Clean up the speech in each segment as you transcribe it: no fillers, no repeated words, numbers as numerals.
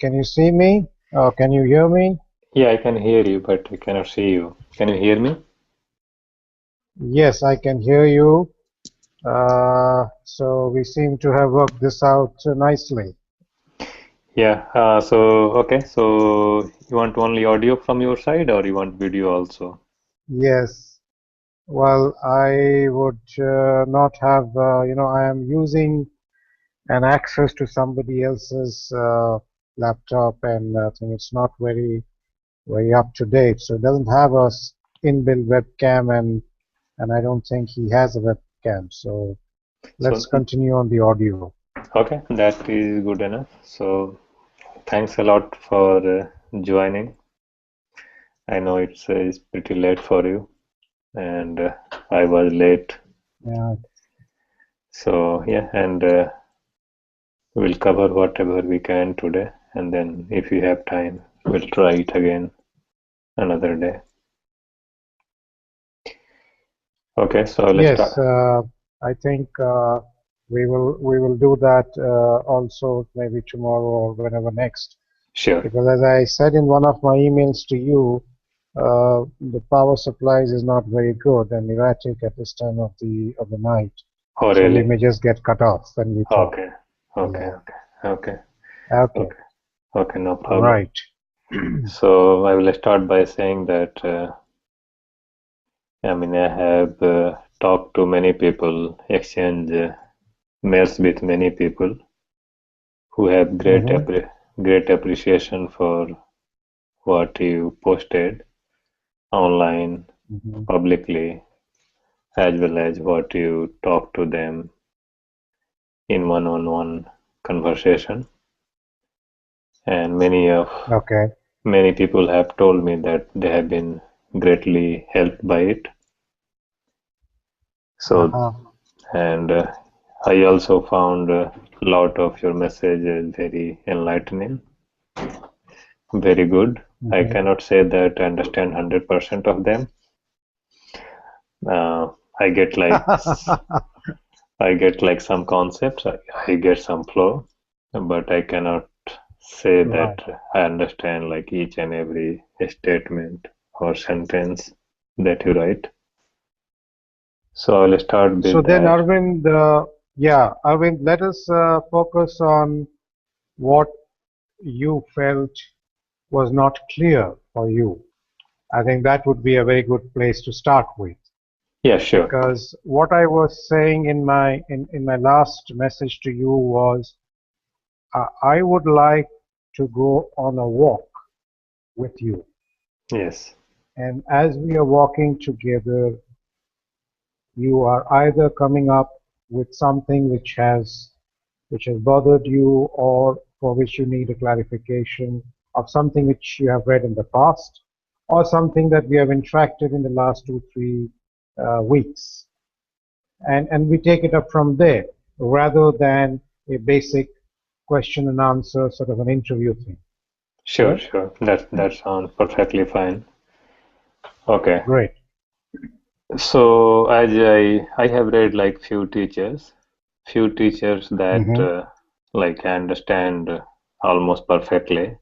Can you see me? Can you hear me? Yeah, I can hear you, but I cannot see you. Can you hear me? Yes, I can hear you. So we seem to have worked this out nicely. Yeah, okay, so you want only audio from your side or you want video also? Yes. Well, I would not have, I am using an access to somebody else's laptop, and I think it's not very up to date. So it doesn't have a inbuilt webcam, and I don't think he has a webcam. So let's So, continue on the audio. okay, that is good enough. So, thanks a lot for joining. I know it's pretty late for you, and I was late. Yeah. So, yeah, and we'll cover whatever we can today, and then if you have time, we'll try it again another day. Okay, so let's Yes, start. I think we will do that also maybe tomorrow or whenever next. Sure. Because as I said in one of my emails to you, the power supplies is not very good and erratic at this time of the night. Oh, So we really? may just get cut off when we talk. Okay, okay, Yeah. okay, okay, Okay. okay, okay, no All problem. right. So I will start by saying that I have talked to many people, exchanged mails with many people who have Mm-hmm. great appreciation for what you posted online, Mm-hmm. publicly, as well as what you talk to them in one-on-one conversation. And Okay. many people have told me that they have been greatly helped by it. So, Uh-huh. and I also found a lot of your messages very enlightening, very good. I Mm-hmm. cannot say that I understand 100% of them. Uh, I get like I get like some concepts, I get some flow, but I cannot say Right. that I understand like each and every statement or sentence that you write. So I'll start So with then, that. Arvind, Arvind, let us focus on what you felt was not clear for you. I think that would be a very good place to start with, Yeah, sure. because what I was saying in my last message to you was I would like to go on a walk with you. Yes. And as we are walking together, you are either coming up with something which has bothered you or for which you need a clarification of something which you have read in the past or something that we have interacted in the last 2, 3 weeks. And we take it up from there rather than a basic question and answer sort of an interview thing. Sure, Yeah, sure. That sounds perfectly fine. Okay. great. So as I have read like few teachers that Mm-hmm. like I understand almost perfectly.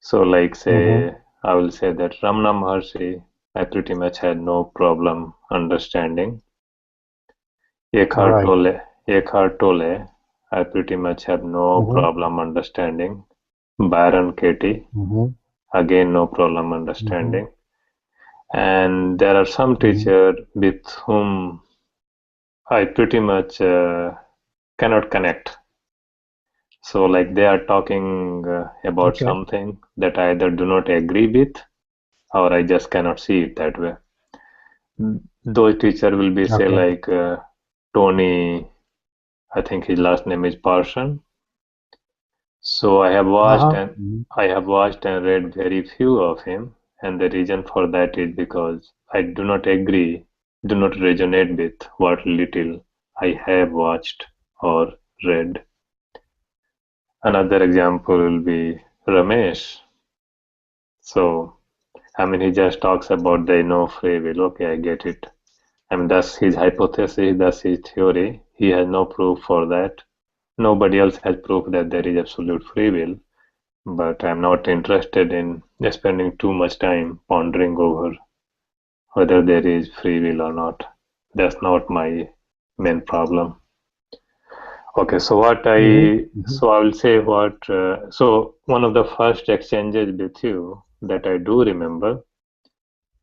So like Mm-hmm. say I will say that Ramana Maharshi I pretty much had no problem understanding. Eckhart Right. Tolle Eckhart Tolle I pretty much have no Mm-hmm. problem understanding. Byron Katie Mm-hmm. again no problem Mm-hmm. understanding. And there are some Mm-hmm. teachers with whom I pretty much cannot connect. So, like they are talking about Okay. something that I either do not agree with or I just cannot see it that way. Those teacher will be say Okay. like Tony, I think his last name is Parson. So Uh-huh. Mm-hmm. I have watched and read very few of him, and the reason for that is because I do not agree, do not resonate with what little I have watched or read. Another example will be Ramesh. So, he just talks about the no free will. Okay, I get it. That's his hypothesis, that's his theory. He has no proof for that. Nobody else has proof that there is absolute free will, but I'm not interested in spending too much time pondering over whether there is free will or not. That's not my main problem. Okay, so Hmm. Hmm. I will say so one of the first exchanges with you that I do remember,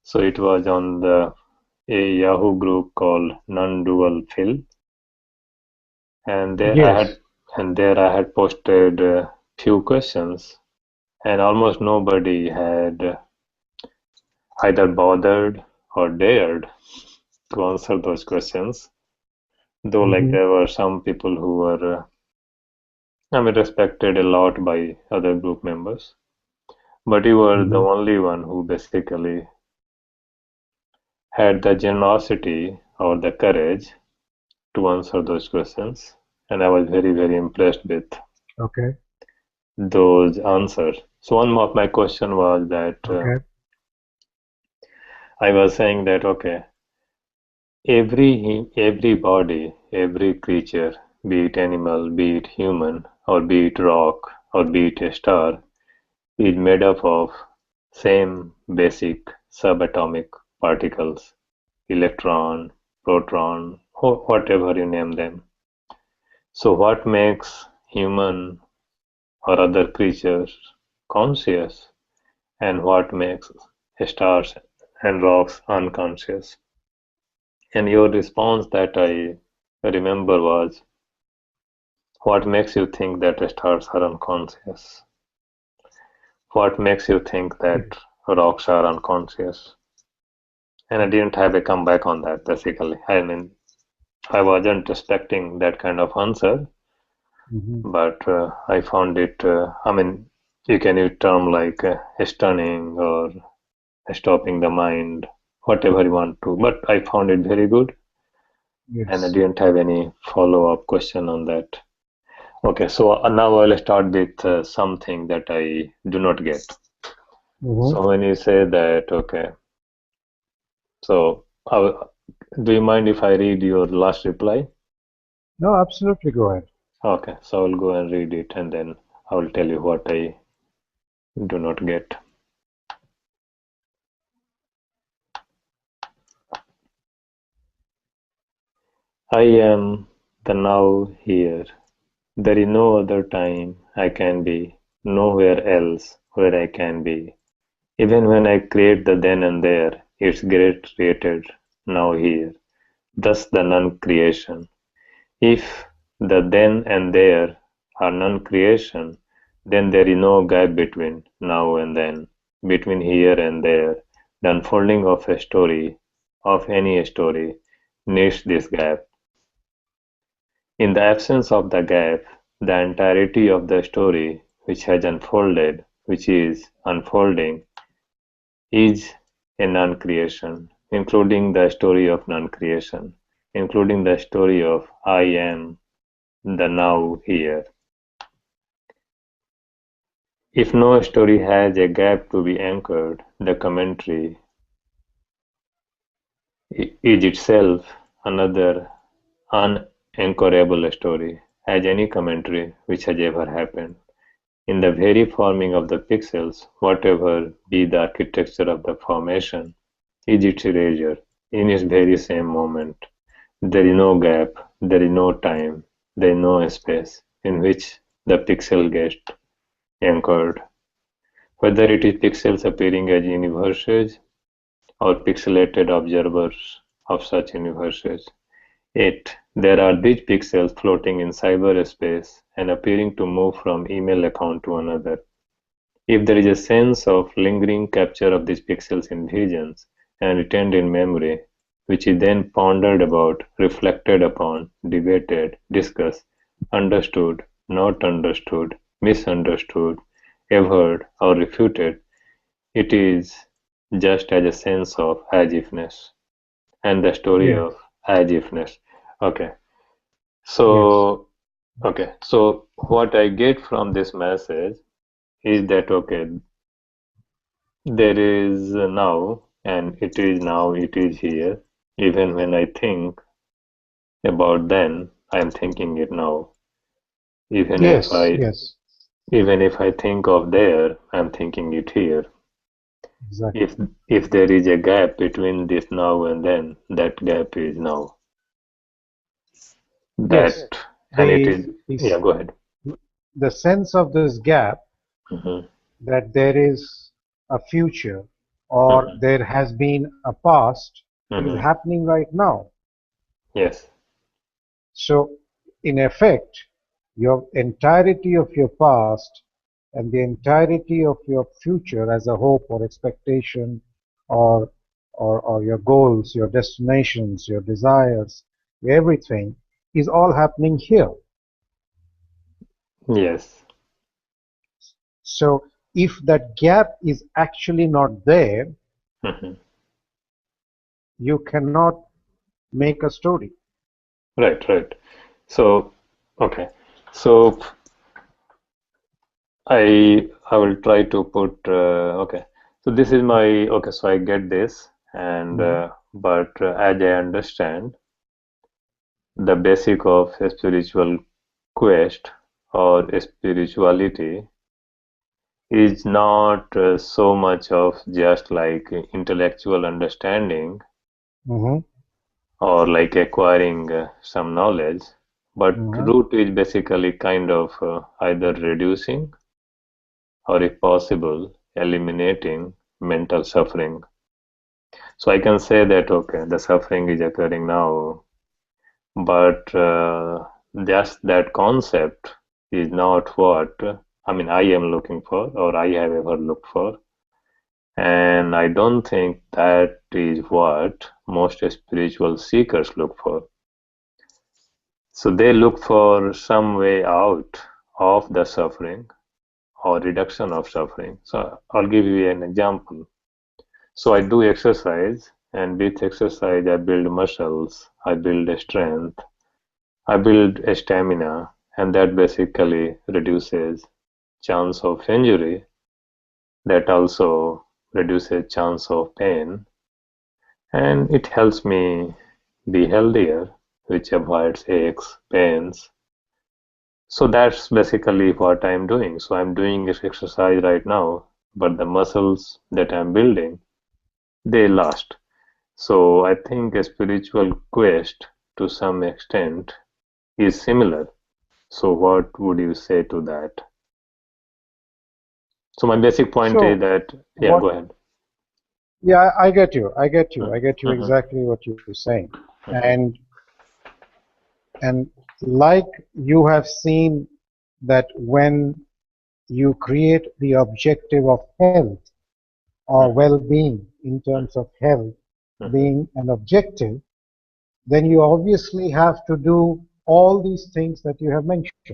so it was on a Yahoo group called Non-Dual Phil, and Yes. there I had posted few questions, and almost nobody had either bothered or dared to answer those questions. Though, like Hmm. there were some people who were, I mean, respected a lot by other group members, but you were the Hmm. only one who basically had the generosity or the courage to answer those questions, and I was very, very impressed with Okay. those answers. So one of my question was that Okay. I was saying that okay, every body, every creature, be it animal, be it human, or be it rock, or be it a star, is made up of same basic subatomic particles, electron, proton, or whatever you name them. So what makes human or other creatures conscious, and what makes stars and rocks unconscious? And your response that I remember was, what makes you think that stars are unconscious? What makes you think that Yes. rocks are unconscious? And I didn't have a comeback on that, basically. I mean, I wasn't expecting that kind of answer, Hmm. but I found it, I mean, you can use term like stunning or stopping the mind, whatever you want to, but I found it very good, and I Yes. didn't have any follow-up question on that. Okay, so now I'll start with something that I do not get. Hmm. So when you say that, okay, so do you mind if I read your last reply? No, absolutely. Go ahead. Okay, so I'll go and read it and then I will tell you what I do not get. I am the now here. There is no other time I can be, nowhere else where I can be. Even when I create the then and there, it's great created now here. Thus the non-creation. If the then and there are non-creation, then there is no gap between now and then, between here and there. The unfolding of a story, of any story, needs this gap. In the absence of the gap, the entirety of the story which has unfolded, which is unfolding, is a non-creation, including the story of non-creation, including the story of I am the now here. If no story has a gap to be anchored, the commentary is itself another unanchorable story, as any commentary which has ever happened. In the very forming of the pixels, whatever be the architecture of the formation, is its erasure in its very same moment. There is no gap, there is no time, there is no space in which the pixel gets anchored. Whether it is pixels appearing as universes or pixelated observers of such universes, yet there are these pixels floating in cyberspace and appearing to move from email account to another. If there is a sense of lingering capture of these pixels in visions and retained in memory, which is then pondered about, reflected upon, debated, discussed, understood, not understood, misunderstood, averred, or refuted, it is just as a sense of as-ifness and the story Yes. of as-ifness. Okay, Yes. so so what I get from this message is that okay, there is now, and it is now, it is here. Even when I think about then, I am thinking it now. Even if Yes, I yes, even if I think of there, I'm thinking it here. exactly. If there is a gap between this now and then, that gap is now. Yes, That and it the, is the, yeah, go ahead. the sense of this gap Hmm. that there is a future or Hmm. there has been a past is Hmm. happening right now. Yes. So, in effect, your entirety of your past and the entirety of your future as a hope or expectation or, or your goals, your destinations, your desires, everything is all happening here. Yes. So, if that gap is actually not there, Hmm. you cannot make a story. Right, right. So, okay. So I will try to put okay. So this is my okay. So I get this, and Mhm. but as I understand, the basic of a spiritual quest or spirituality is not so much of just like intellectual understanding Mhm. or like acquiring some knowledge, but Mhm. root is basically kind of either reducing or if possible eliminating mental suffering. So I can say that okay, the suffering is occurring now, but just that concept is not what I mean I am looking for or I have ever looked for. And I don't think that is what most spiritual seekers look for. So they look for some way out of the suffering or reduction of suffering. So I'll give you an example. So I do exercise, and with exercise, I build muscles, I build a strength, I build a stamina, and that basically reduces chance of injury. That also reduces chance of pain, and it helps me be healthier, which avoids aches, pains. So that's basically what I'm doing. So I'm doing this exercise right now, but the muscles that I'm building, they last. So I think a spiritual quest to some extent is similar. So what would you say to that? So my basic point is So, that, yeah, what? go ahead. Yeah, I get you. I get you. I get you Mm-hmm, exactly what you're saying. mm-hmm, And like you have seen that when you create the objective of health or mm-hmm, well-being in terms of health mm-hmm. being an objective, then you obviously have to do all these things that you have mentioned,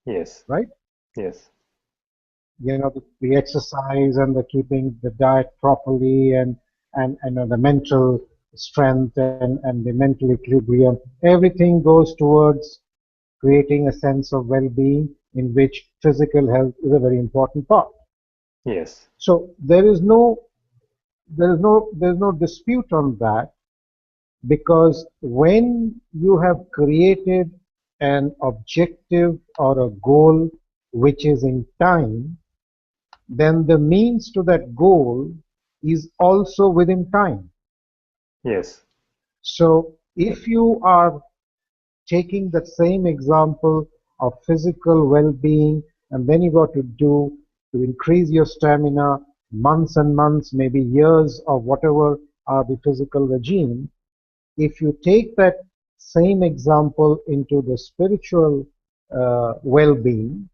Yes, right? yes, You know, the exercise and the keeping the diet properly and the mental strength and the mental equilibrium, everything goes towards creating a sense of well-being in which physical health is a very important part. yes, So there's no dispute on that, because when you have created an objective or a goal which is in time, then the means to that goal is also within time. yes, So if you are taking that same example of physical well-being, and then you got to do to increase your stamina, months and months, maybe years of whatever are the physical regime. If you take that same example into the spiritual well-being,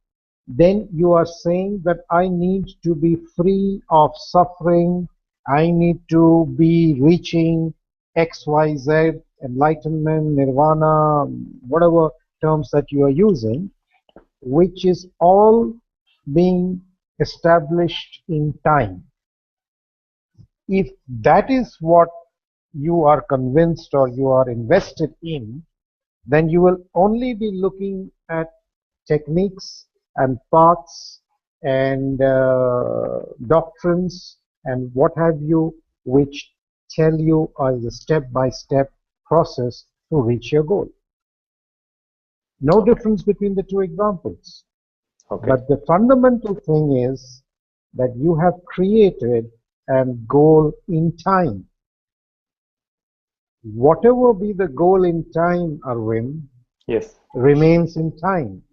then you are saying that I need to be free of suffering. I need to be reaching XYZ, enlightenment, nirvana, whatever terms that you are using, which is all being established in time. If that is what you are convinced or you are invested in, then you will only be looking at techniques and paths and doctrines and what have you, which tell you a step by step process to reach your goal. No Okay. difference between the two examples. Okay. But the fundamental thing is that you have created a goal in time. Whatever be the goal in time, Arvind, Yes. remains in time.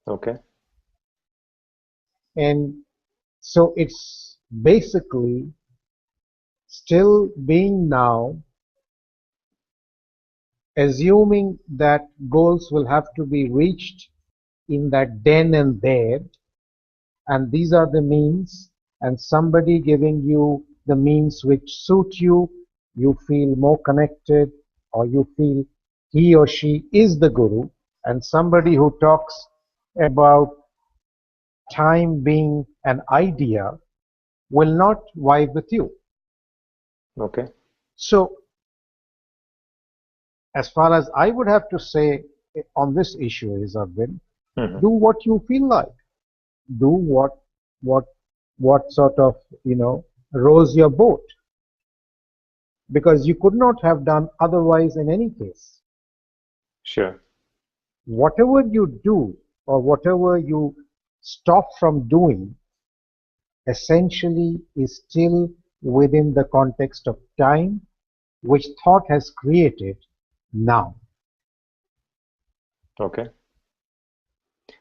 Okay. And so it's basically still being now, assuming that goals will have to be reached in that then and there, and these are the means, and somebody giving you the means which suit you, you feel more connected, or you feel he or she is the guru, and somebody who talks about time being an idea will not vibe with you. Okay. So, as far as I would have to say on this issue is, Arvind, Hmm. do what you feel like. Do what what sort of rows your boat, because you could not have done otherwise in any case. Sure. Whatever you do or whatever you stop from doing essentially is still within the context of time which thought has created now. Okay.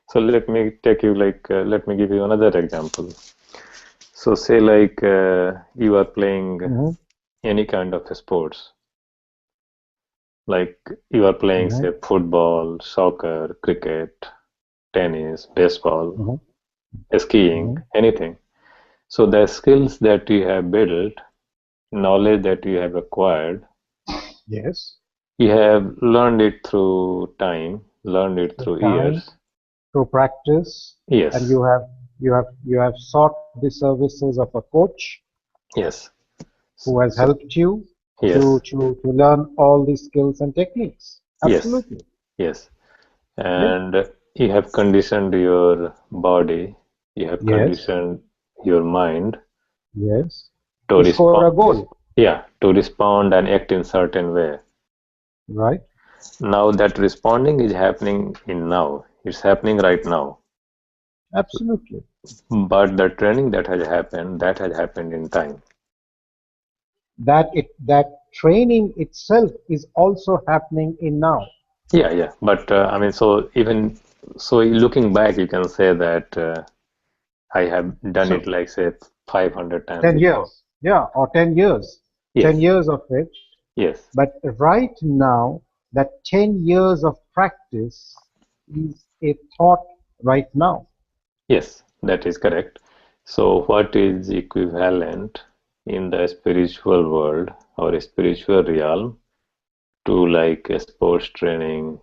So let me take you let me give you another example. So say you are playing Hmm. any kind of sports, like you are playing Hmm. say football, soccer, cricket, tennis, baseball, Hmm. skiing, Hmm. anything. So the skills that you have built, knowledge that you have acquired, Yes, you have learned it through time, learned it through through time, years. through practice, and Yes, you have sought the services of a coach yes. who has So helped you to yes, to to learn all these skills and techniques. yes, Absolutely. yes. Yeah. And you have conditioned your body, you have Yes. conditioned your mind Yes. to To score respond, a goal, yeah, to respond and act in certain way. right? Now that responding is happening in now, it's happening right now. Absolutely. But the training that has happened in time. That training itself is also happening in now. Yeah, yeah. But I mean, so even so, looking back, you can say that I have done it So like say 500 times 10 before. years, yeah, or 10 years, 10 Yes, years of it. yes, But right now, that 10 years of practice is a thought right now. yes, that is correct. So, what is equivalent in the spiritual world or a spiritual realm to like a sports training,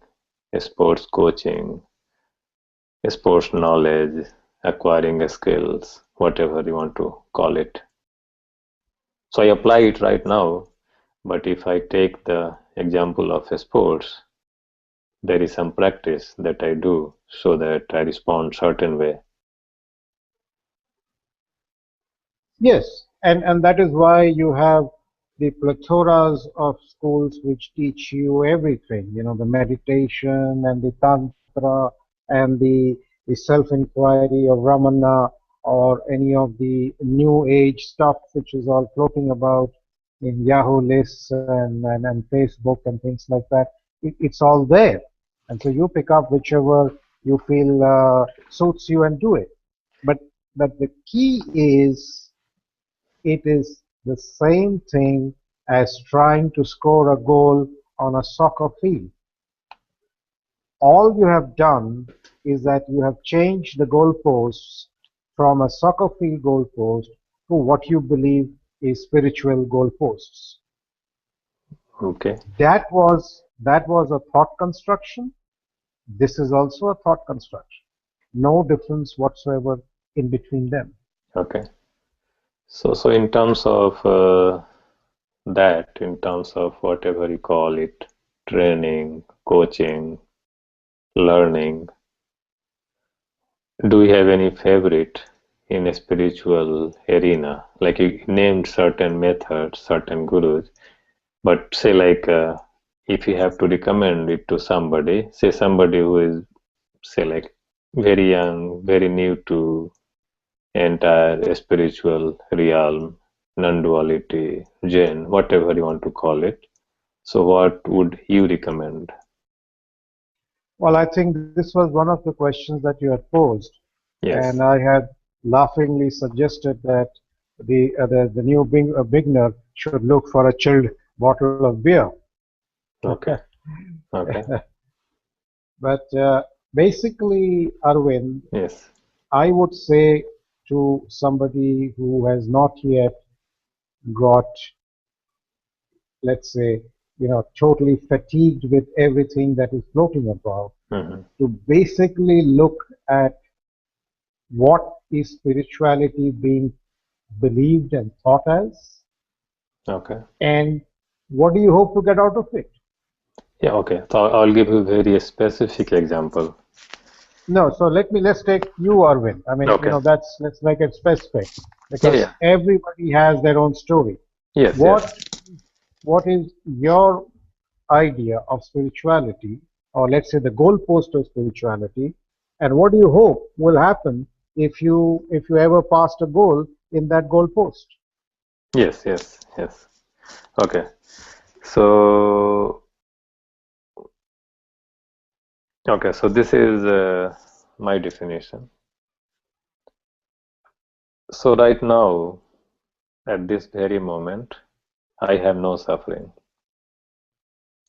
a sports coaching, a sports knowledge, acquiring a skills, whatever you want to call it. So I apply it right now, but if I take the example of a sports, there is some practice that I do so that I respond certain way. Yes, and that is why you have the plethora of schools which teach you everything, the meditation and the tantra and the self-inquiry of Ramana, or any of the new age stuff which is all floating about in Yahoo lists and Facebook and things like that. It's all there. And so you pick up whichever you feel suits you and do it. But but the key is, it is the same thing as trying to score a goal on a soccer field. All you have done is that you have changed the goalposts from a soccer field goalpost to what you believe is spiritual goalposts. Okay, That was a thought construction. This is also a thought construction. No difference whatsoever in between them. okay. So in terms of in terms of whatever you call it, training, coaching, learning, do you have any favorite in a spiritual arena? Like you named certain methods, certain gurus, but say if you have to recommend it to somebody, say somebody who is, say, like very young, very new to entire spiritual realm, non-duality, Zen, whatever you want to call it. So what would you recommend? Well, I think this was one of the questions that you had posed, and Yes. I had laughingly suggested that the new beginner should look for a chilled bottle of beer. Okay. Okay. But basically, Arvind, Yes. I would say to somebody who has not yet got, let's say, totally fatigued with everything that is floating about, Hmm. to basically look at what is spirituality being believed and thought as, Okay. and what do you hope to get out of it? Yeah. Okay. So I'll give you a very specific example. No, so let's take you, Arvind. I mean, Okay. that's let's make it specific Yeah. because Yeah. everybody has their own story. Yes. Yes. What what is your idea of spirituality, or let's say the goalpost of spirituality, and what do you hope will happen if you ever passed a goal in that goalpost? Yes. Yes. Yes. Okay. So okay. So this is my definition. So right now, at this very moment, I have no suffering.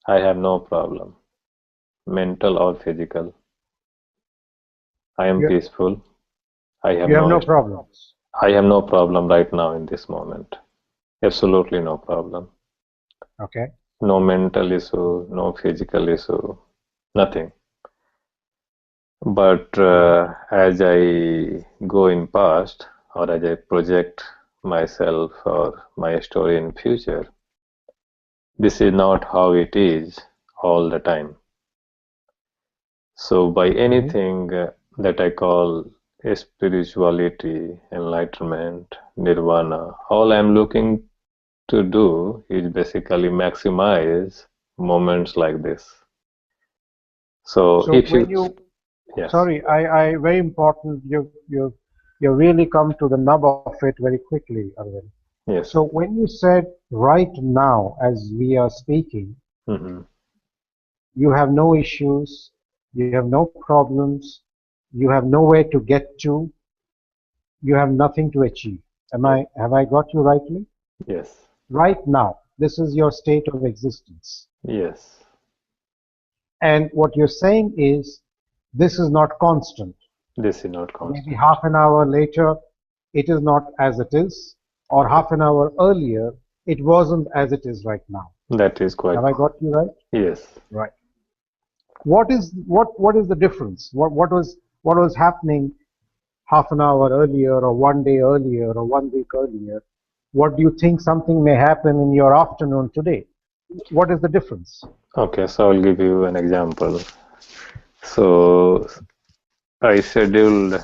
I have no problem, mental or physical. I am You, peaceful. I have you have no no problems. I have no problem right now in this moment. Absolutely no problem. Okay. No mental issue, no physical issue, nothing. But Mhm. as I go in past or as I project myself or my story in future, this is not how it is all the time. So by Mhm. anything that I call spirituality, enlightenment, nirvana, all I'm looking to do is basically maximize moments like this. So So if you, when you, yes, sorry, I very important, you really come to the nub of it very quickly, Arvind. So yes, when you said right now, as we are speaking, hmm, you have no issues, you have no problems, you have nowhere to get to, you have nothing to achieve. yes, Have I got you rightly? yes, Right now, this is your state of existence. yes, And what you're saying is this is not constant. this is not Maybe constant. half an hour later, it is not as it is, or Okay, half an hour earlier, it wasn't as it is right now. that is quite, Have I got you right? yes. Right. What is the difference? What was happening half an hour earlier, or one day earlier, or one week earlier? What do you think something may happen in your afternoon today? What is the difference? Okay, so I'll give you an example. So I scheduled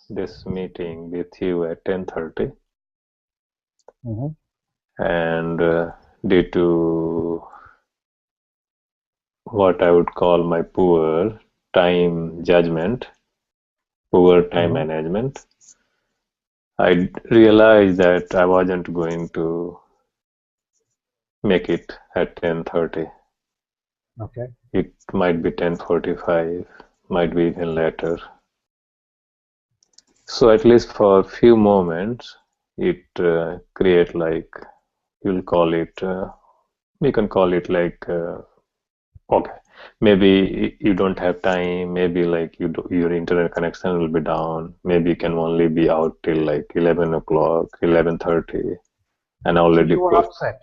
this meeting with you at 10:30, Hmm. and due to what I would call my poor time judgment, poor time Hmm. management, I realized that I wasn't going to make it at 10:30. Okay. It might be 10:45, might be even later. So at least for a few moments, it create like, you'll call it, we can call it like, okay, maybe you don't have time, maybe like your internet connection will be down, maybe you can only be out till like 11 o'clock, 11:30, and So already you were pushed. upset.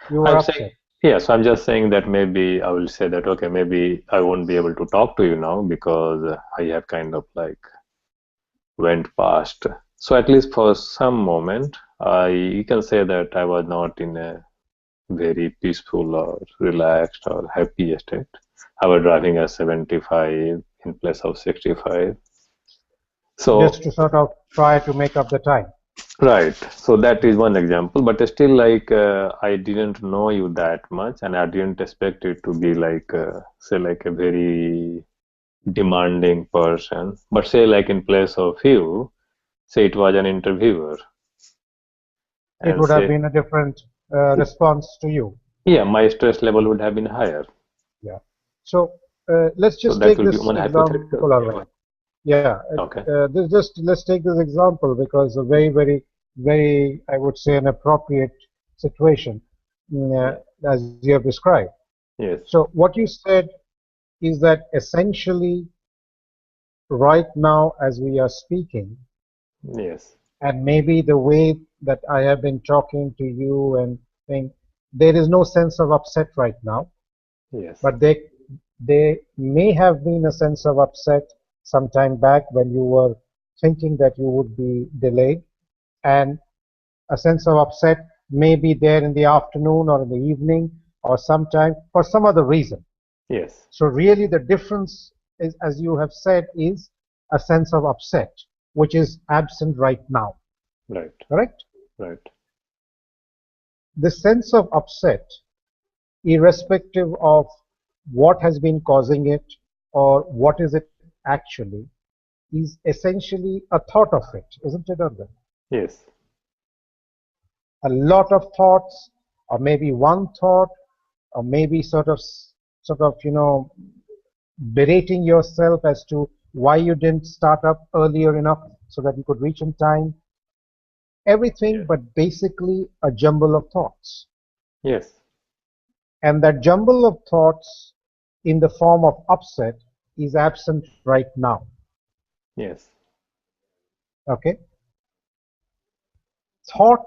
You were I'm saying, upset. yes, I'm just saying that maybe I will say that, okay, maybe I won't be able to talk to you now because I have kind of like went past. So at least for some moment, you can say that I was not in a very peaceful or relaxed or happy state. I was driving at 75 in place of 65. Just So to sort of try to make up the time. Right. So that is one example, but still, like, I didn't know you that much, and I didn't expect it to be like, say, like a very demanding person. But say, like in place of you, say it was an interviewer, It and would have say, been a different response to you. yeah, my stress level would have been higher. Yeah. So let's So just that take will be this one example, hypothetical. all right? Yeah. Okay. This just let's take this example because a very, very, very, I would say, an appropriate situation Yeah. as you have described. Yes. So what you said is that essentially right now, as we are speaking, Yes. and maybe the way that I have been talking to you and saying, there is no sense of upset right now, Yes. but there may have been a sense of upset some time back when you were thinking that you would be delayed, and a sense of upset may be there in the afternoon or in the evening or sometime for some other reason. Yes. So really the difference is, as you have said, is a sense of upset, which is absent right now, Right. correct? Right. The sense of upset, irrespective of what has been causing it or what is it actually, is essentially a thought of it, isn't it, Arvind? Yes. A lot of thoughts, or maybe one thought, or maybe sort of berating yourself as to why you didn't start up earlier enough so that you could reach in time. Everything Yes. but basically a jumble of thoughts. Yes. And that jumble of thoughts in the form of upset is absent right now. Yes. Okay? Thought,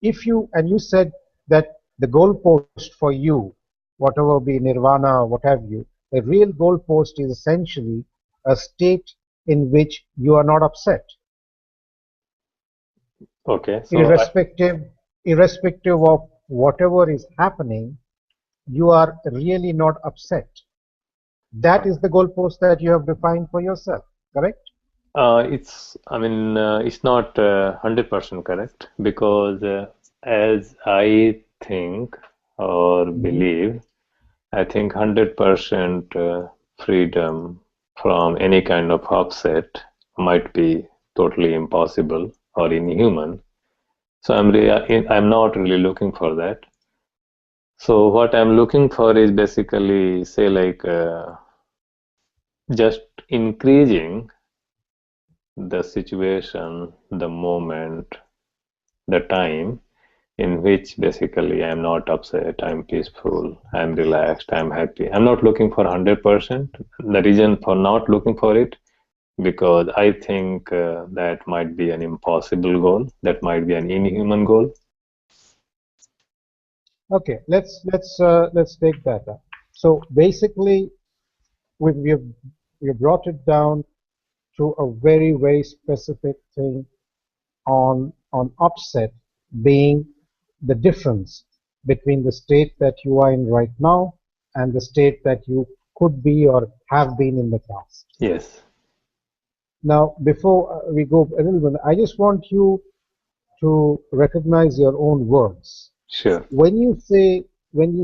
if you, and you said that the goalpost for you, whatever be nirvana or what have you, the real goalpost is essentially a state in which you are not upset, Okay. So I, irrespective, irrespective of whatever is happening, you are really not upset. That is the goalpost that you have defined for yourself, correct? I mean, it's not 100% correct because as I think or Hmm. believe, I think 100% freedom from any kind of upset might be totally impossible or inhuman. So I'm not really looking for that. So what I'm looking for is basically, say, like just increasing the situation, the moment, the time in which basically I'm not upset, I'm peaceful, I'm relaxed, I'm happy. I'm not looking for 100%. The reason for not looking for it, because I think that might be an impossible goal, that might be an inhuman goal. Okay, let's take that up. So basically, we've we brought it down to a very, very specific thing on upset being the difference between the state that you are in right now and the state that you could be or have been in the past. Yes, Now, before we go a little bit, I just want you to recognize your own words. sure. When you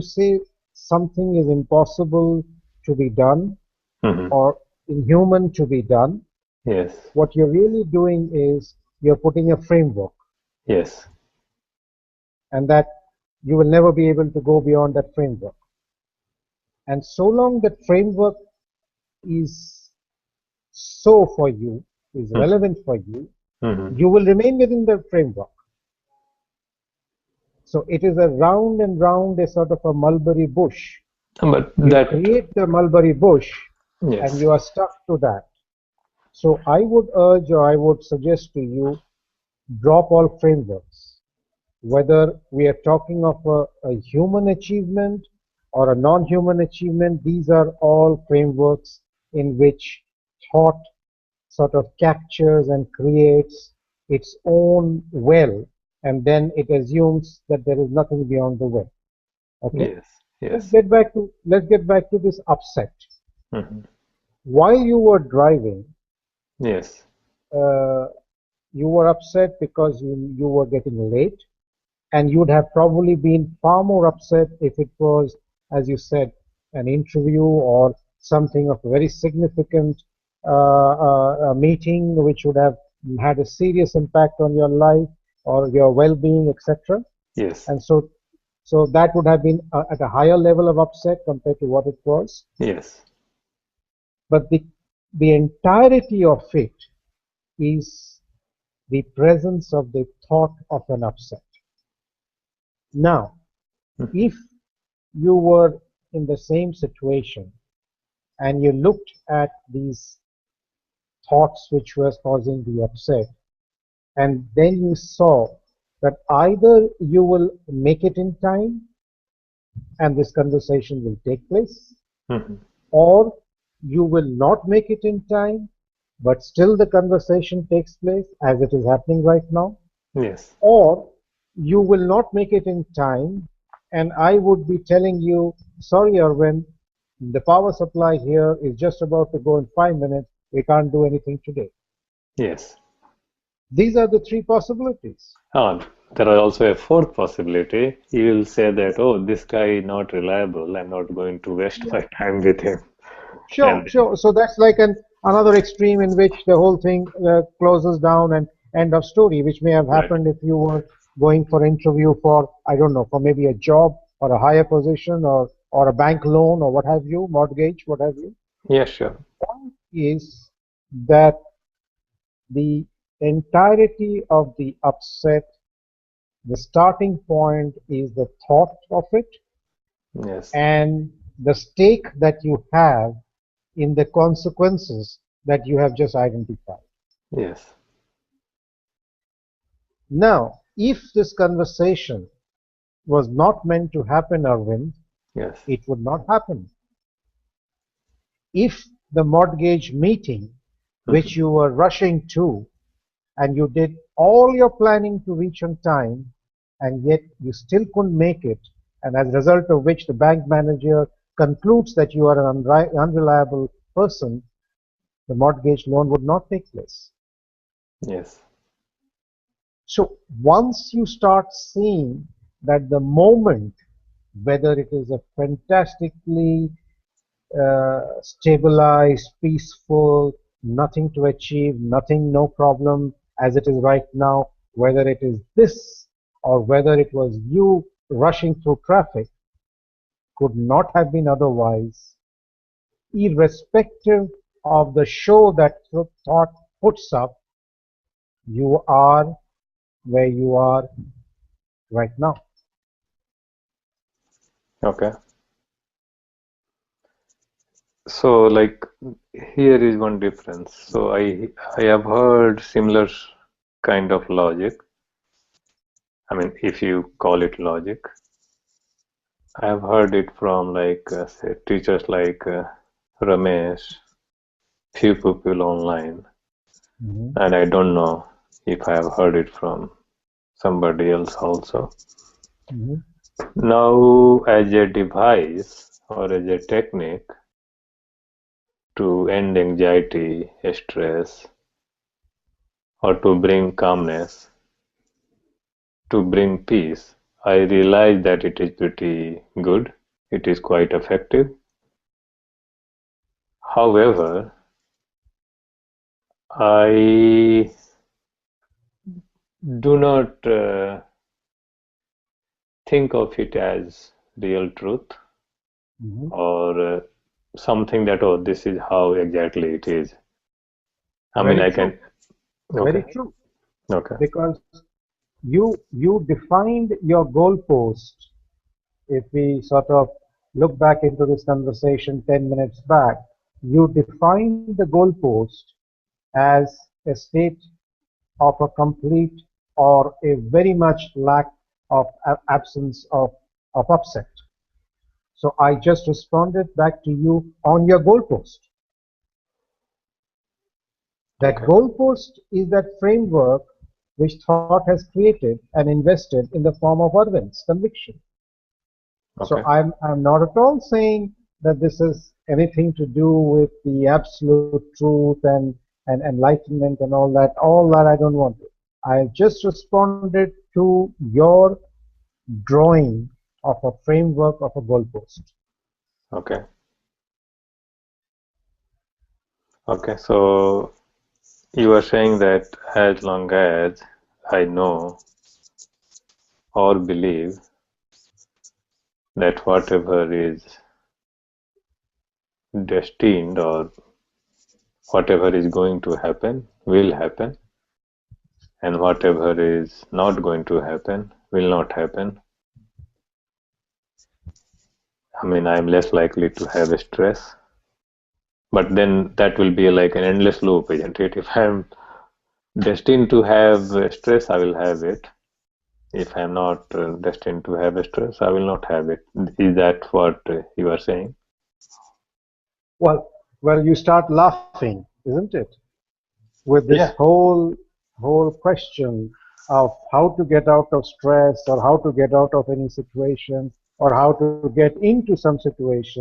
say something is impossible to be done Hmm. or inhuman to be done, Yes, what you're really doing is you're putting a framework, yes, and that you will never be able to go beyond that framework. And so long that framework is so for you, is hmm, relevant for you, hmm. you will remain within the framework. So it is a round and round, a sort of a mulberry bush. But You that, create the mulberry bush and yes, you are stuck to that. So I would urge or I would suggest to you, drop all frameworks. Whether we are talking of a human achievement or a non-human achievement, these are all frameworks in which thought sort of captures and creates its own well, and then it assumes that there is nothing beyond the well. Okay, yes, let's yes, get back to let's get back to this upset. hmm, While you were driving, yes, uh, You were upset because you were getting late, and you'd have probably been far more upset if it was, as you said, an interview or something of a very significant meeting which would have had a serious impact on your life or your well-being, etc. Yes. And so that would have been at a higher level of upset compared to what it was. Yes. But the entirety of it is the presence of the thought of an upset. Now, Mhm. if you were in the same situation and you looked at these thoughts which were causing the upset, and then you saw that either you will make it in time and this conversation will take place, Mhm. or you will not make it in time, but still the conversation takes place as it is happening right now, Yes. or you will not make it in time, and I would be telling you, sorry, Arvind, the power supply here is just about to go in 5 minutes. We can't do anything today. Yes. These are the three possibilities. There are also a fourth possibility. You will say that, oh, this guy is not reliable. I'm not going to waste my time with him. Sure, And sure. So that's like another extreme in which the whole thing closes down and end of story, which may have right. happened if you were going for interview for, I don't know, for maybe a job or a higher position or a bank loan or what have you, mortgage, what have you. Yeah, sure. Point is that the entirety of the upset, the starting point is the thought of it Yes. and the stake that you have in the consequences that you have just identified. Yes. Now, if this conversation was not meant to happen, Arvind, Yes. it would not happen. If the mortgage meeting, which Mhm. you were rushing to, and you did all your planning to reach on time, and yet you still couldn't make it, and as a result of which the bank manager concludes that you are an unreliable person, the mortgage loan would not take place. Yes. So once you start seeing that the moment, whether it is a fantastically stabilized, peaceful, nothing to achieve, nothing, no problem as it is right now, whether it is this or whether it was you rushing through traffic, could not have been otherwise, irrespective of the show that thought puts up, you are where you are right now. Okay. So, like, here is one difference. So, I have heard similar kind of logic. I mean, if you call it logic, I have heard it from like say teachers like Ramesh, few people online, Mhm, and I don't know if I have heard it from somebody else also. mhm, Now, as a device or as a technique to end anxiety, stress, or to bring calmness, to bring peace, I realize that it is pretty good. It is quite effective. However, I do not think of it as real truth mhm. or something that, oh, this is how exactly it is. I mean, Very I true. can, Very okay, true. okay, Because you defined your goalpost. If we sort of look back into this conversation 10 minutes back, you defined the goalpost as a state of a complete or a very much lack of absence of upset. So I just responded back to you on your goalpost. That okay, goalpost is that framework which thought has created and invested in the form of Arvind's conviction. So okay, I'm not at all saying that this is anything to do with the absolute truth and enlightenment and all that I don't want to. I just responded to your drawing of a framework of a goalpost. Okay. Okay. So you are saying that as long as I know or believe that whatever is destined or whatever is going to happen will happen, and whatever is not going to happen will not happen. I mean, I'm less likely to have a stress, but then that will be like an endless loop, isn't it? If I'm destined to have stress, I will have it. If I'm not destined to have stress, I will not have it. Is that what you are saying? Well, well, you start laughing, isn't it? With this Yeah. whole question of how to get out of stress or how to get out of any situation or how to get into some situation,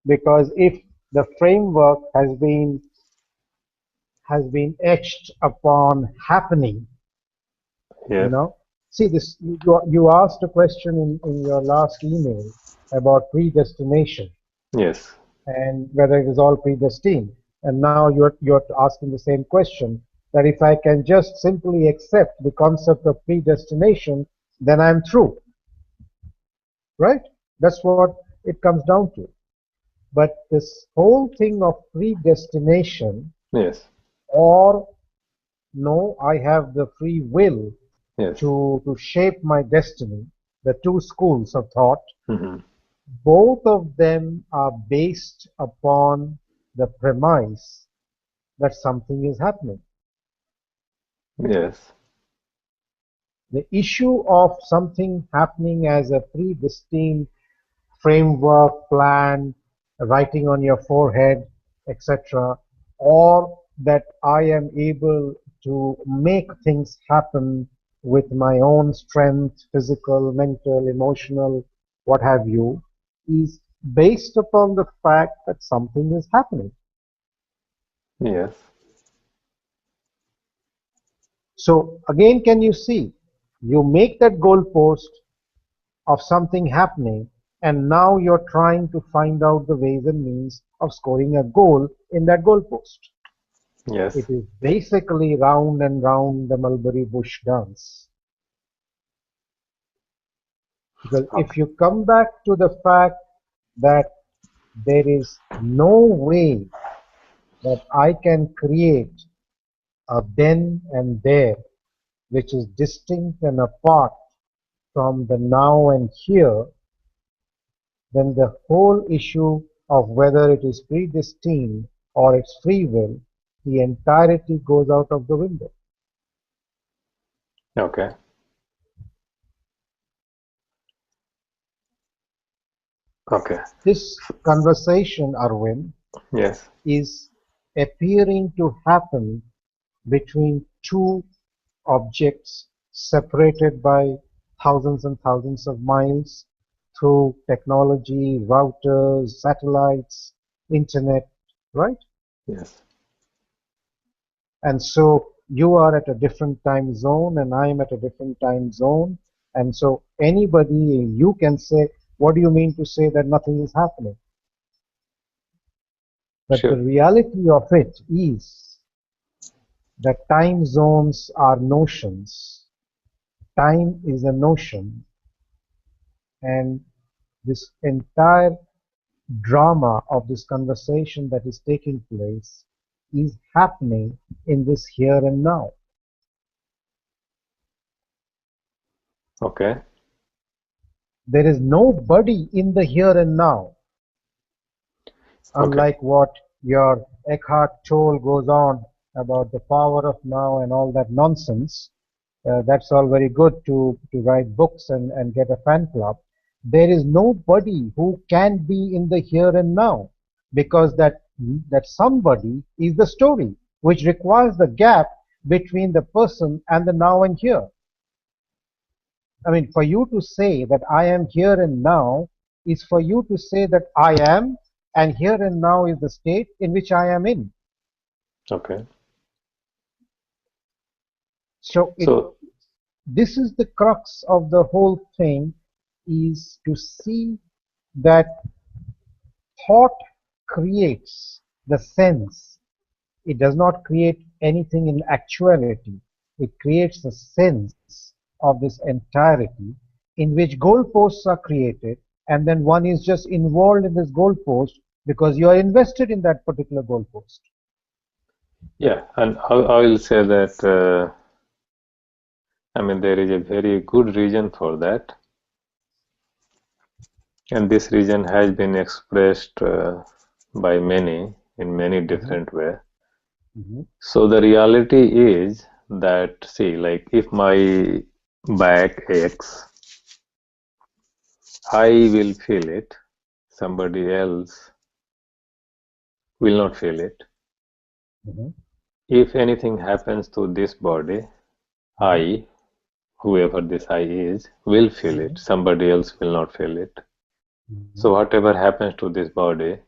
because if the framework has been etched upon happening, you Yes. know. See this, you asked a question in your last email about predestination Yes. and whether it is all predestined. And now you're asking the same question, that if I can just simply accept the concept of predestination, then I'm through, right? That's what it comes down to. But this whole thing of predestination, Yes. or no, I have the free will Yes. to shape my destiny, the two schools of thought, Hmm. both of them are based upon the premise that something is happening. Yes. The issue of something happening as a predestined framework, plan, writing on your forehead, etc., or that I am able to make things happen with my own strength, physical, mental, emotional, what have you, is based upon the fact that something is happening. Yes. So again, can you see? You make that goalpost of something happening, and now you're trying to find out the ways and means of scoring a goal in that goalpost. Yes. It is basically round and round the mulberry bush dance. Because if Okay. you come back to the fact that there is no way that I can create a then and there which is distinct and apart from the now and here, then the whole issue of whether it is predestined or it's free will, the entirety goes out of the window. Okay. Okay. This conversation, Arvind, Yes. is appearing to happen between two objects separated by thousands and thousands of miles through technology, routers, satellites, internet, right? Yes. And so you are at a different time zone and I am at a different time zone. And so anybody, you can say, what do you mean to say that nothing is happening? But the Sure. reality of it is that time zones are notions. Time is a notion, and this entire drama of this conversation that is taking place is happening in this here and now. Okay. There is nobody in the here and now, Okay. unlike what your Eckhart Tolle goes on about the power of now and all that nonsense. That's all very good to write books and get a fan club. There is nobody who can be in the here and now, because that somebody is the story, which requires the gap between the person and the now and here. I mean, for you to say that I am here and now is for you to say that I am, and here and now is the state in which I am in. Okay. So So this is the crux of the whole thing, is to see that thought creates the sense. It does not create anything in actuality. It creates a sense of this entirety in which goalposts are created, and then one is just involved in this goalpost because you are invested in that particular goalpost. yeah, and I will say that I mean there is a very good reason for that, and this reason has been expressed by many in many Mhm, different ways. mhm, So the reality is that, see, like if my back aches, I will feel it. Somebody else will not feel it. mhm, If anything happens to this body, mhm, I, whoever this I is, will feel it. mhm, Somebody else will not feel it. mhm, So whatever happens to this body,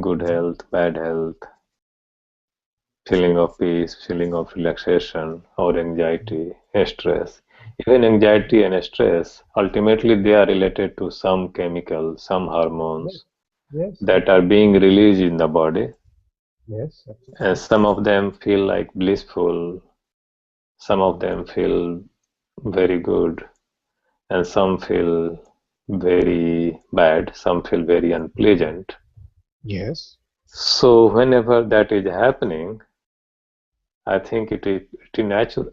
good mhm. health, bad health, feeling of peace, feeling of relaxation, or anxiety, stress. Even anxiety and stress, ultimately they are related to some chemicals, some Yes, hormones yes, that are being released in the body. yes, And absolutely. some of them feel like blissful, some of them feel very good, and some feel very bad, some feel very unpleasant. Yes. So whenever that is happening, I think it is natural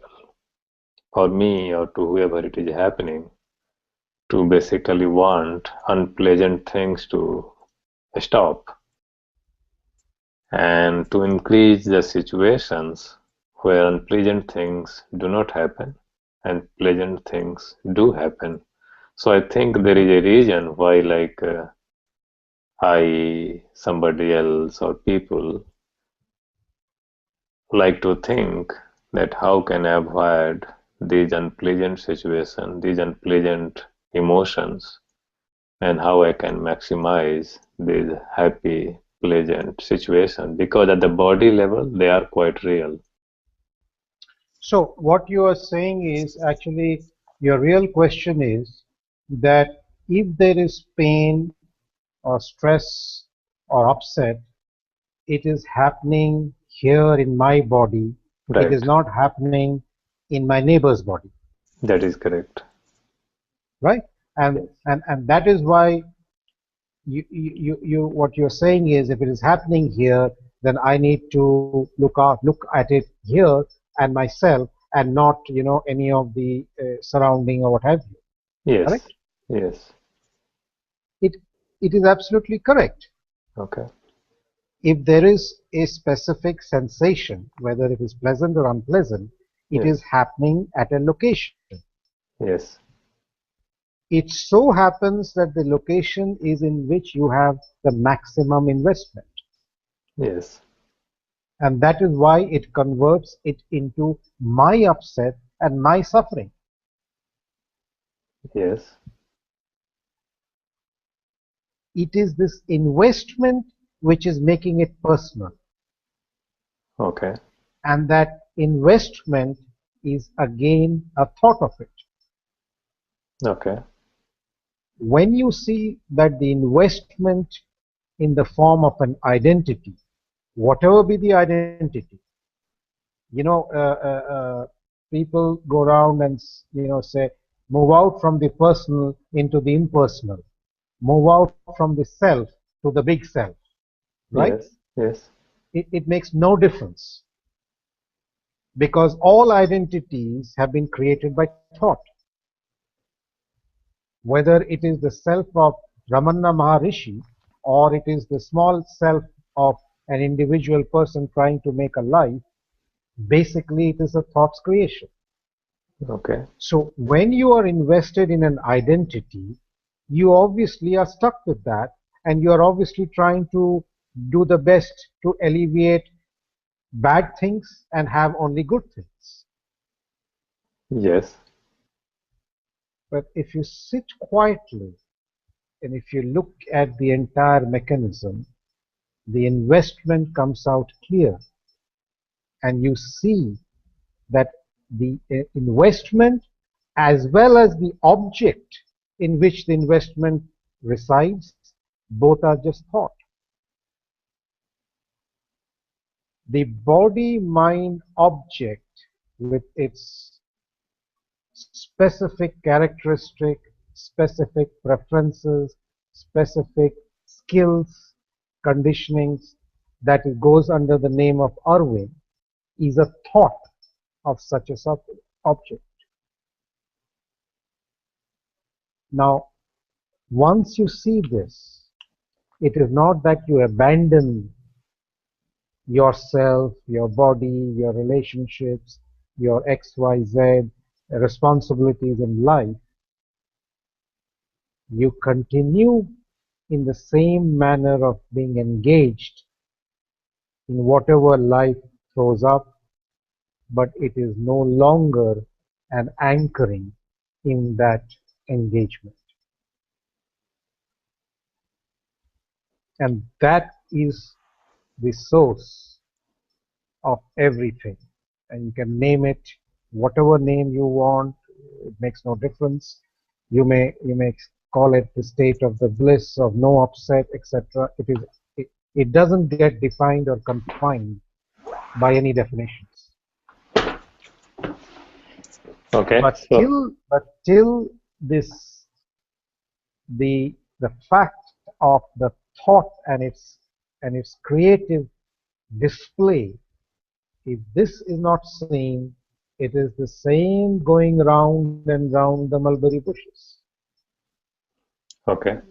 for me or to whoever it is happening to basically want unpleasant things to stop and to increase the situations where unpleasant things do not happen and pleasant things do happen. So I think there Mhm. is a reason why, like, I, somebody else, or people like to think that how can I avoid these unpleasant situations, these unpleasant emotions, and how I can maximize these happy, pleasant situations because at the body level they are quite real. So what you are saying is actually your real question is that if there is pain or stress or upset, it is happening here in my body. It is Right, not happening in my neighbor's body, that is correct. right? And Yes, and that is why you what you're saying is if it is happening here, then I need to look at it here and myself and not any of the surrounding or what have you. yes, Correct? yes. It it is absolutely correct. Okay. If there is a specific sensation, whether it is pleasant or unpleasant, it is Yes, happening at a location. yes, It so happens that the location is in which you have the maximum investment. yes, And that is why it converts it into my upset and my suffering. yes. It is this investment which is making it personal. Okay, And that investment is again a thought of it. okay. When you see that the investment in the form of an identity, whatever be the identity, you know, people go around and say, move out from the personal into the impersonal, move out from the self to the big self, right? Yes, yes, It makes no difference because all identities have been created by thought. Whether it is the self of Ramana Maharishi or it is the small self of an individual person trying to make a life, basically it is a thought's creation. okay. So when you are invested in an identity, you obviously are stuck with that and you are obviously trying to do the best to alleviate bad things and have only good things. Yes, But if you sit quietly and if you look at the entire mechanism, the investment comes out clear and you see that the investment as well as the object in which the investment resides, both are just thought. The body mind object with its specific characteristic, specific preferences, specific skills, conditionings that it goes under the name of Arvind is a thought of such a object. Now, once you see this, it is not that you abandon yourself, your body, your relationships, your XYZ responsibilities in life. You continue in the same manner of being engaged in whatever life throws up, but it is no longer an anchoring in that engagement. And that is the source of everything. And you can name it whatever name you want. It makes no difference. You may call it the state of the bliss of no upset, etc. It doesn't get defined or confined by any definitions. Okay, But till this the fact of the thought and its creative display, if this is not seen, it is the same going round and round the mulberry bushes. okay,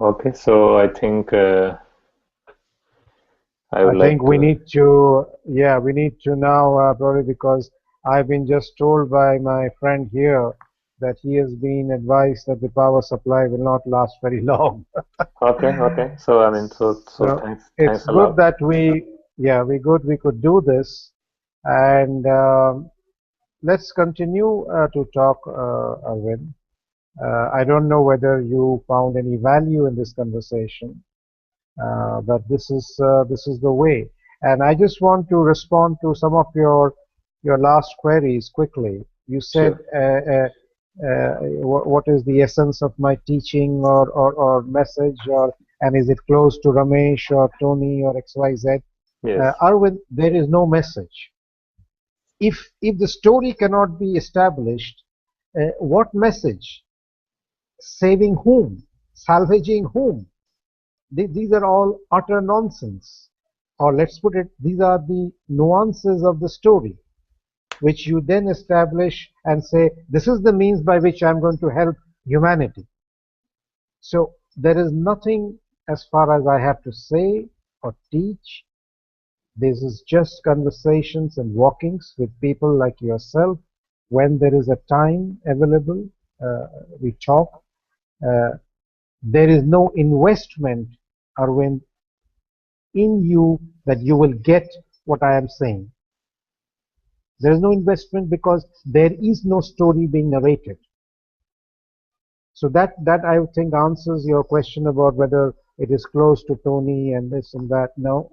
okay. So I think I I would think like we to. need to, yeah, we need to now, probably because I've been just told by my friend here that he has been advised that the power supply will not last very long. Okay, okay. So I mean, so So thanks it's a good lot. that we could do this, and let's continue to talk, Arvind. I don't know whether you found any value in this conversation, but this is the way. And I just want to respond to some of your last queries quickly. You said, Sure. what is the essence of my teaching or message, or and is it close to Ramesh or Tony or XYZ? Yes. Arvind, there is no message. If the story cannot be established, what message? Saving whom? Salvaging whom? These are all utter nonsense. Or let's put it, these are the nuances of the story, which you then establish and say, this is the means by which I'm going to help humanity. So there is nothing as far as I have to say or teach. This is just conversations and walkings with people like yourself. When there is a time available, uh, we talk. Uh, there is no investment, Arvind, in you that you will get what I am saying. There is no investment because there is no story being narrated. So that I think answers your question about whether it is close to Tony and this and that. No,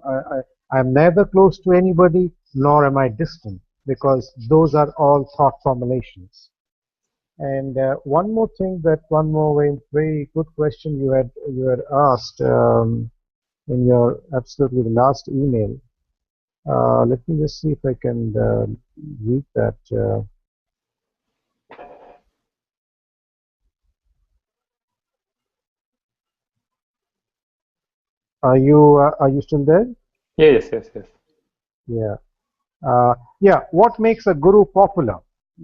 I'm neither close to anybody nor am I distant because those are all thought formulations. And one more very good question you had asked in your absolutely the last email. Let me just see if I can read that. Are you still there? Yeah, yes, yes, yes, Yeah. Yeah. What makes a guru popular?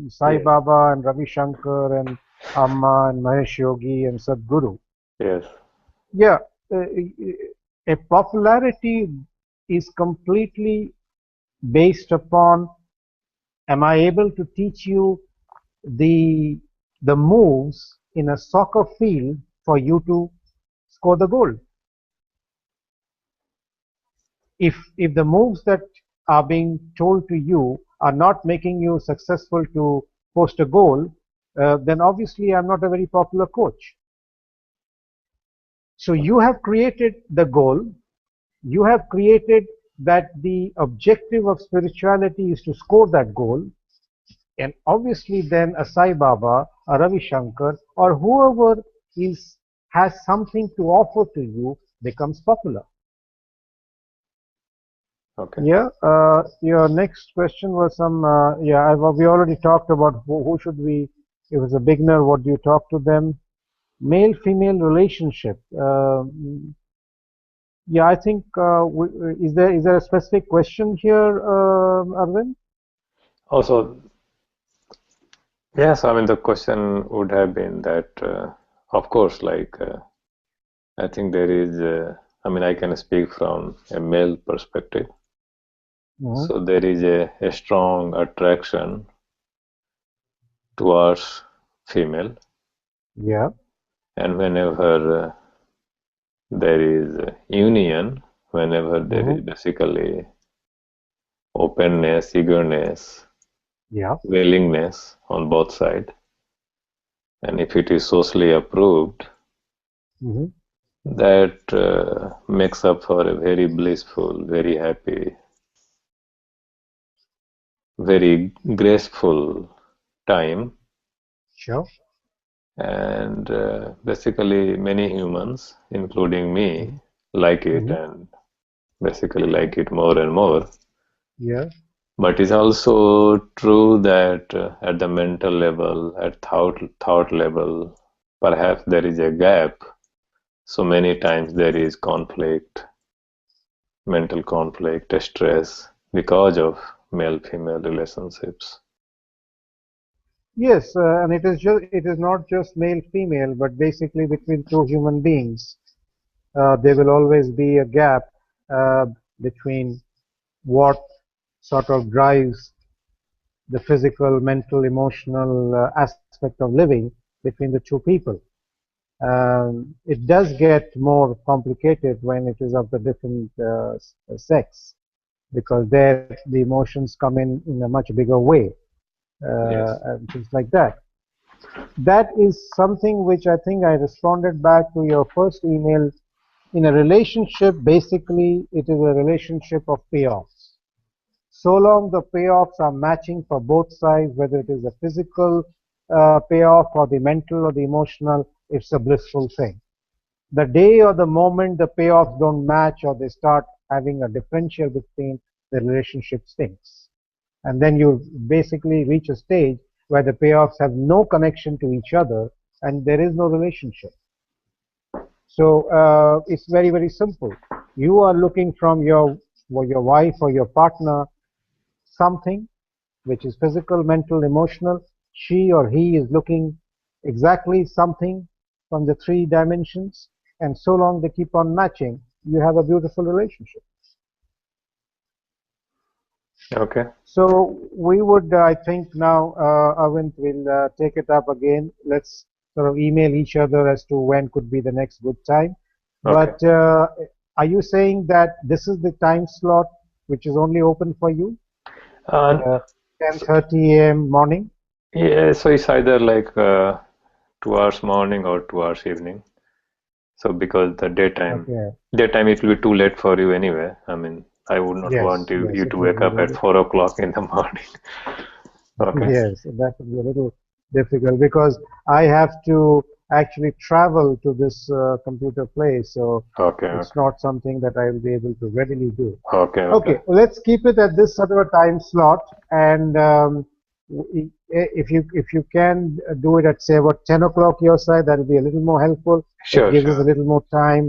Sai yes, Baba and Ravi Shankar and Amma and Mahesh Yogi and Sadhguru. yes. Yeah. Uh, a popularity is completely based upon, am I able to teach you the the moves in a soccer field for you to score the goal? If the moves that are being told to you are not making you successful to post a goal, then obviously I'm not a very popular coach. So you have created the goal, You have created that the objective of spirituality is to score that goal, and obviously then a Sai Baba, a Ravi Shankar, or whoever is has something to offer to you becomes popular. Okay. Yeah, your next question was some, yeah, we already talked about who should we, if it's a beginner, what do you talk to them? Male-female relationship. Yeah, I think, is there a specific question here, Arvind? Also, yes, I mean, the question would have been that, of course, I think there is, I mean, I can speak from a male perspective. Mhm. So there is a strong attraction towards female, Yeah. and whenever there is union, whenever there is Hmm. basically openness, eagerness, Yeah. willingness on both sides, and if it is socially approved, Hmm. that makes up for a very blissful, very happy, very graceful time. Sure. And basically, many humans, including me, Hmm. like it Hmm. and basically like it more and more. Yeah. But it's also true that at the mental level, at thought level, perhaps there is a gap. So many times there is conflict, mental conflict, stress because of male-female relationships. Yes, and it is not just male-female, but basically between two human beings. There will always be a gap uh, between what sort of drives the physical, mental, emotional aspect of living between the two people. It does get more complicated when it is of the different sex, because there the emotions come in a much bigger way, Yes. and things like that. That is something which I think I responded back to your first email. In a relationship, basically, it is a relationship of payoffs. So long the payoffs are matching for both sides, whether it is a physical payoff or the mental or the emotional, it's a blissful thing. The day or the moment the payoffs don't match or they start having a differential between, the relationship stinks. And then you basically reach a stage where the payoffs have no connection to each other and there is no relationship. So it's very, very simple. You are looking from your wife or your partner something which is physical, mental, emotional. She or he is looking exactly something from the three dimensions, and so long they keep on matching, you have a beautiful relationship. Okay. So we would, I think now, Arvind will take it up again. Let's sort of email each other as to when could be the next good time. Okay. But are you saying that this is the time slot which is only open for you? And Uh, so, 10:30 a.m. morning? yeah, so it's either 2 hours morning or 2 hours evening. So because the Okay. daytime it will be too late for you anyway. I mean, I would not want Yes, you yes, to it would wake be up at very, 4 o'clock in the morning. Okay. yes, that would be a little difficult because I have to actually travel to this computer place, so Okay. it's Okay. not something that I will be able to readily do. Okay. Okay. Okay, let's keep it at this sort of a time slot, and if you can do it at say about 10 o'clock your side, that will be a little more helpful. It Sure. gives us a Sure. little more time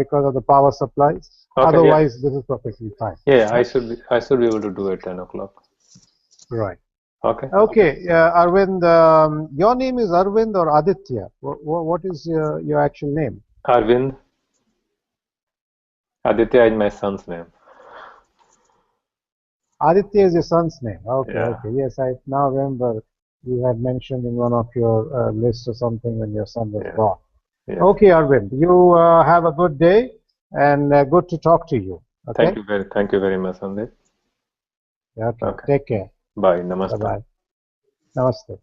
because of the power supplies. Okay. Yeah. Otherwise, this is perfectly fine. Yeah. Yeah? I should be able to do it 10 o'clock. Right. Okay. Okay, Arvind, your name is Arvind or Aditya? What is your actual name? Arvind. Aditya is my son's name. Aditya is your son's name. Okay, Yeah. okay. Yes, I now remember you had mentioned in one of your lists or something when your son was Yeah. born. Yes. Okay, Arvind, you have a good day and good to talk to you. Okay? Thank you very much, Sandeep. Okay, Okay. take care. Bye. Namaste. Bye-bye. Namaste.